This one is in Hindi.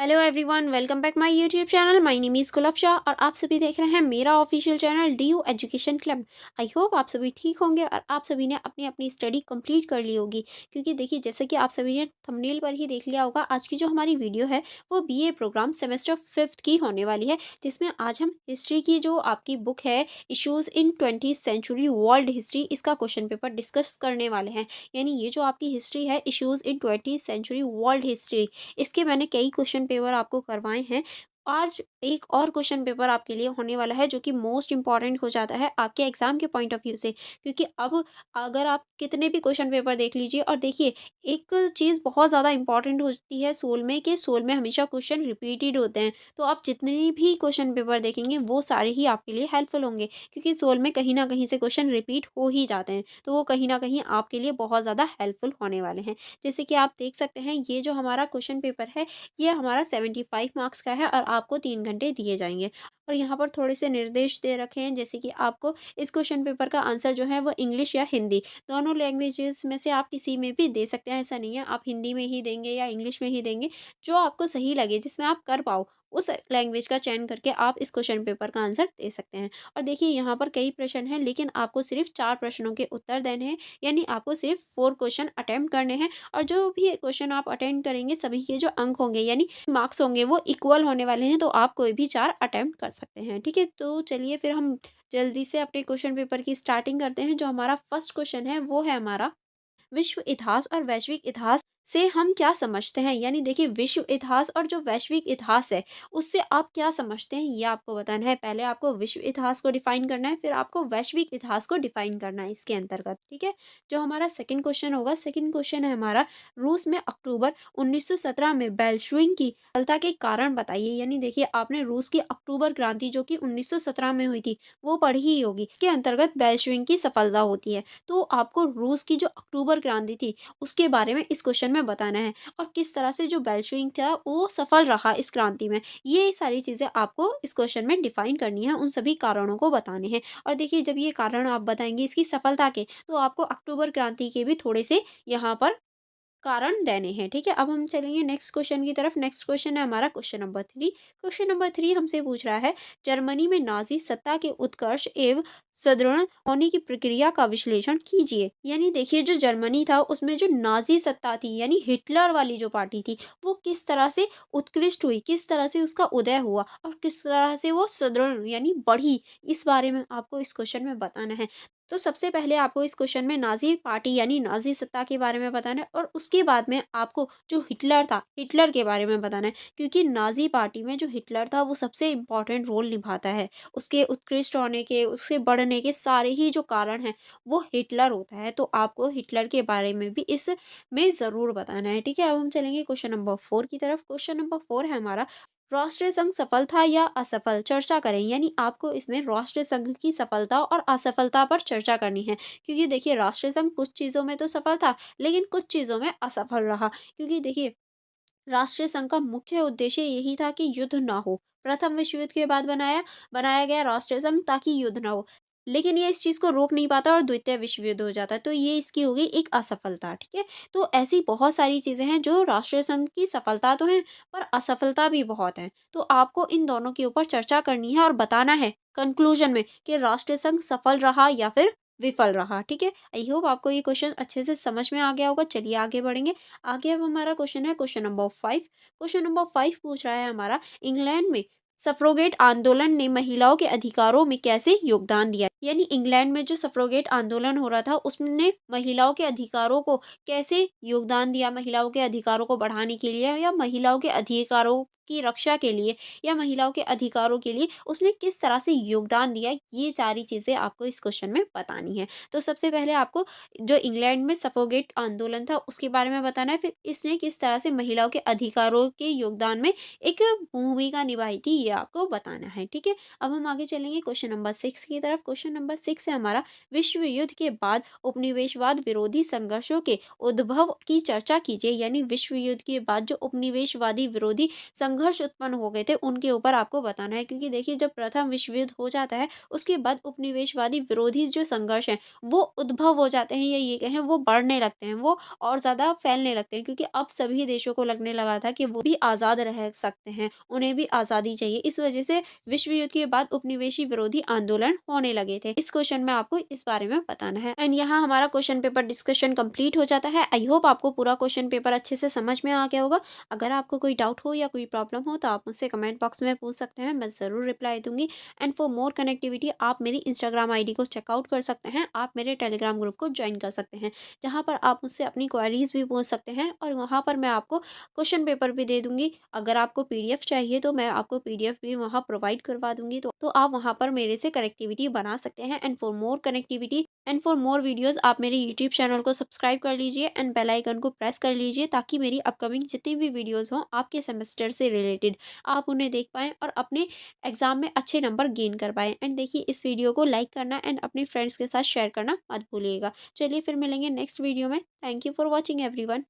Hello everyone, welcome back my YouTube channel. My name is Kulfasha और आप सभी देख रहे हैं मेरा official channel D U education club. I hope आप सभी ठीक होंगे और आप सभी ने अपनी अपनी स्टडी कंप्लीट कर ली होगी, क्योंकि देखिए जैसे कि आप सभी ने थंबनेल पर ही देख लिया होगा, आज की जो हमारी वीडियो है वो बीए प्रोग्राम सेमेस्टर 5th की होने वाली है, जिसमें आज हम हिस्ट्री की जो आपकी बुक है issues in 20th century world history, इसका क्वेश्चन पेपर डिस्कस करने वाले हैं। यानी ये जो आपकी हिस्ट्री है issues in 20th century world history, इसके मैंने कई क्वेश्चन पेपर आपको करवाए हैं। आज एक और क्वेश्चन पेपर आपके लिए होने वाला है जो कि मोस्ट इम्पॉर्टेंट हो जाता है आपके एग्जाम के पॉइंट ऑफ व्यू से, क्योंकि अब अगर आप कितने भी क्वेश्चन पेपर देख लीजिए और देखिए, एक चीज़ बहुत ज़्यादा इंपॉर्टेंट होती है सोल में, कि सोल में हमेशा क्वेश्चन रिपीटेड होते हैं। तो आप जितने भी क्वेश्चन पेपर देखेंगे वो सारे ही आपके लिए हेल्पफुल होंगे, क्योंकि सोल में कहीं ना कहीं से क्वेश्चन रिपीट हो ही जाते हैं, तो वो कहीं ना कहीं आपके लिए बहुत ज़्यादा हेल्पफुल होने वाले हैं। जैसे कि आप देख सकते हैं, ये जो हमारा क्वेश्चन पेपर है ये हमारा 75 मार्क्स का है और आपको 3 घंटे दिए जाएंगे। और यहाँ पर थोड़े से निर्देश दे रखे हैं, जैसे कि आपको इस क्वेश्चन पेपर का आंसर जो है वो इंग्लिश या हिंदी, दोनों लैंग्वेजेस में से आप किसी में भी दे सकते हैं। ऐसा नहीं है आप हिंदी में ही देंगे या इंग्लिश में ही देंगे, जो आपको सही लगे जिसमें आप कर पाओ उस लैंग्वेज का चयन करके आप इस क्वेश्चन पेपर का आंसर दे सकते हैं। और देखिए यहाँ पर कई प्रश्न हैं, लेकिन आपको सिर्फ 4 प्रश्नों के उत्तर देने हैं, यानी आपको सिर्फ 4 क्वेश्चन अटेम्प्ट करने हैं। और जो भी क्वेश्चन आप अटेंड करेंगे सभी के जो अंक होंगे यानी मार्क्स होंगे वो इक्वल होने वाले हैं, तो आप कोई भी 4 अटेम्प्ट कर सकते हैं। ठीक है, तो चलिए फिर हम जल्दी से अपने क्वेश्चन पेपर की स्टार्टिंग करते हैं। जो हमारा फर्स्ट क्वेश्चन है वो है हमारा, विश्व इतिहास और वैश्विक इतिहास से हम क्या समझते हैं। यानी देखिए, विश्व इतिहास और जो वैश्विक इतिहास है उससे आप क्या समझते हैं ये आपको बताना है। पहले आपको विश्व इतिहास को डिफाइन करना है, फिर आपको वैश्विक इतिहास को डिफाइन करना है इसके अंतर्गत। ठीक है, जो हमारा सेकंड क्वेश्चन होगा, सेकंड क्वेश्चन है हमारा, रूस में अक्टूबर 1917 में बेल्शविक की सफलता के कारण बताइए। यानी देखिए, आपने रूस की अक्टूबर क्रांति जो कि 1917 में हुई थी वो पढ़ी ही होगी, इसके अंतर्गत बेल्शविक की सफलता होती है। तो आपको रूस की जो अक्टूबर क्रांति थी उसके बारे में इस क्वेश्चन में बताना है, और किस तरह से जो बेल्शविक था वो सफल रहा इस क्रांति में। ये सारी चीजें आपको इस क्वेश्चन में डिफाइन करनी है, उन सभी कारणों को बताने हैं। और देखिए, जब ये कारण आप बताएंगे इसकी सफलता के, तो आपको अक्टूबर क्रांति के भी थोड़े से यहाँ पर कारण देने हैं। ठीक है, अब हम चलेंगे नेक्स्ट क्वेश्चन की तरफ। नेक्स्ट क्वेश्चन है हमारा क्वेश्चन नंबर 3। क्वेश्चन नंबर 3 हमसे पूछ रहा है, जर्मनी में नाजी सत्ता के उत्कर्ष एवं सुदृढ़ होने की प्रक्रिया का विश्लेषण कीजिए। यानी देखिए, जो जर्मनी था उसमें जो नाजी सत्ता थी यानी हिटलर वाली जो पार्टी थी वो किस तरह से उत्कृष्ट हुई, किस तरह से उसका उदय हुआ और किस तरह से वो सुदृढ़ यानी बढ़ी, इस बारे में आपको इस क्वेश्चन में बताना है। तो सबसे पहले आपको इस क्वेश्चन में नाजी पार्टी यानी नाजी सत्ता के बारे में बताना है, और उसके बाद में आपको जो हिटलर था हिटलर के बारे में बताना है, क्योंकि नाजी पार्टी में जो हिटलर था वो सबसे इम्पोर्टेंट रोल निभाता है। उसके उत्कृष्ट होने के, उसके बढ़ने के सारे ही जो कारण हैं वो हिटलर होता है। तो आपको हिटलर के बारे में भी इस में ज़रूर बताना है। ठीक है, अब हम चलेंगे क्वेश्चन नंबर 4 की तरफ। क्वेश्चन नंबर 4 है हमारा, राष्ट्रीय संघ सफल था या असफल, चर्चा करें। यानी आपको इसमें राष्ट्रीय संघ की सफलता और असफलता पर चर्चा करनी है, क्योंकि देखिए राष्ट्रीय संघ कुछ चीज़ों में तो सफल था लेकिन कुछ चीज़ों में असफल रहा। क्योंकि देखिए, राष्ट्रीय संघ का मुख्य उद्देश्य यही था कि युद्ध ना हो। प्रथम विश्व युद्ध के बाद बनाया बनाया गया राष्ट्रीय संघ ताकि युद्ध ना हो, लेकिन ये इस चीज को रोक नहीं पाता और द्वितीय विश्व युद्ध हो जाता है, तो ये इसकी हो गई एक असफलता। ठीक है, तो ऐसी बहुत सारी चीजें हैं जो राष्ट्रीय संघ की सफलता तो है पर असफलता भी बहुत है। तो आपको इन दोनों के ऊपर चर्चा करनी है और बताना है कंक्लूजन में कि राष्ट्रीय संघ सफल रहा या फिर विफल रहा। ठीक है, आई होप आपको ये क्वेश्चन अच्छे से समझ में आ गया होगा। चलिए आगे बढ़ेंगे। आगे अब हमारा क्वेश्चन है क्वेश्चन नंबर 5। क्वेश्चन नंबर 5 पूछ रहा है हमारा, इंग्लैंड में सफ्रोगेट आंदोलन ने महिलाओं के अधिकारों में कैसे योगदान दिया। यानी इंग्लैंड में जो सफ्रोगेट आंदोलन हो रहा था उसने महिलाओं के अधिकारों को कैसे योगदान दिया, महिलाओं के अधिकारों को बढ़ाने के लिए या महिलाओं के अधिकारों की रक्षा के लिए या महिलाओं के अधिकारों के लिए उसने किस तरह से योगदान दिया, ये सारी चीजें आपको इस क्वेश्चन में बतानी है। तो सबसे पहले आपको जो इंग्लैंड में सफोगेट आंदोलन था उसके बारे में बताना है, फिर इसने किस तरह से महिलाओं के अधिकारों के योगदान में एक भूमिका निभाई थी ये आपको बताना है। ठीक है, अब हम आगे चलेंगे क्वेश्चन नंबर 6 की तरफ। क्वेश्चन नंबर 6 है हमारा, विश्व युद्ध के बाद उपनिवेशवाद विरोधी संघर्षों के उद्भव की चर्चा कीजिए। यानी विश्व युद्ध के बाद जो उपनिवेशवादी विरोधी संघर्ष उत्पन्न हो गए थे उनके ऊपर आपको बताना है, क्योंकि देखिए जब प्रथम विश्व युद्ध हो जाता है उसके बाद उपनिवेशवादी विरोधी जो संघर्ष है वो उद्भव हो जाते हैं, या ये कहें वो बढ़ने लगते हैं, वो और ज़्यादा फैलने लगते हैं, क्योंकि अब सभी देशों को लगने लगा था कि वो भी आज़ाद रह सकते हैं, उन्हें भी आज़ादी चाहिए। इस वजह से विश्व युद्ध के बाद उपनिवेशी विरोधी आंदोलन होने लगे थे। इस क्वेश्चन में आपको इस बारे में बताना है। एंड यहाँ हमारा क्वेश्चन पेपर डिस्कशन कंप्लीट हो जाता है। आई होप आपको पूरा क्वेश्चन पेपर अच्छे से समझ में आ गया होगा। अगर आपको कोई डाउट हो या कोई प्रॉब्लम हो तो आप मुझसे कमेंट बॉक्स में पूछ सकते हैं, मैं ज़रूर रिप्लाई दूंगी। एंड फॉर मोर कनेक्टिविटी आप मेरी इंस्टाग्राम आईडी को चेकआउट कर सकते हैं, आप मेरे टेलीग्राम ग्रुप को ज्वाइन कर सकते हैं, जहाँ पर आप मुझसे अपनी क्वेरीज भी पूछ सकते हैं और वहाँ पर मैं आपको क्वेश्चन पेपर भी दे दूंगी। अगर आपको पीडीएफ चाहिए तो मैं आपको पीडीएफ भी वहाँ प्रोवाइड करवा दूंगी, तो आप वहाँ पर मेरे से कनेक्टिविटी बना सकते हैं। And for more connectivity and for more videos आप मेरे यूट्यूब चैनल को सब्सक्राइब कर लीजिए एंड बेल आइकन को प्रेस कर लीजिए, ताकि मेरी अपकमिंग जितनी भी वीडियोस हों आपके सेमेस्टर से रिलेटेड आप उन्हें देख पाएँ और अपने एग्जाम में अच्छे नंबर गेन कर पाएँ। एंड देखिए इस वीडियो को लाइक करना एंड अपने फ्रेंड्स के साथ शेयर करना मत भूलिएगा। चलिए फिर मिलेंगे नेक्स्ट वीडियो में। Thank you for watching everyone.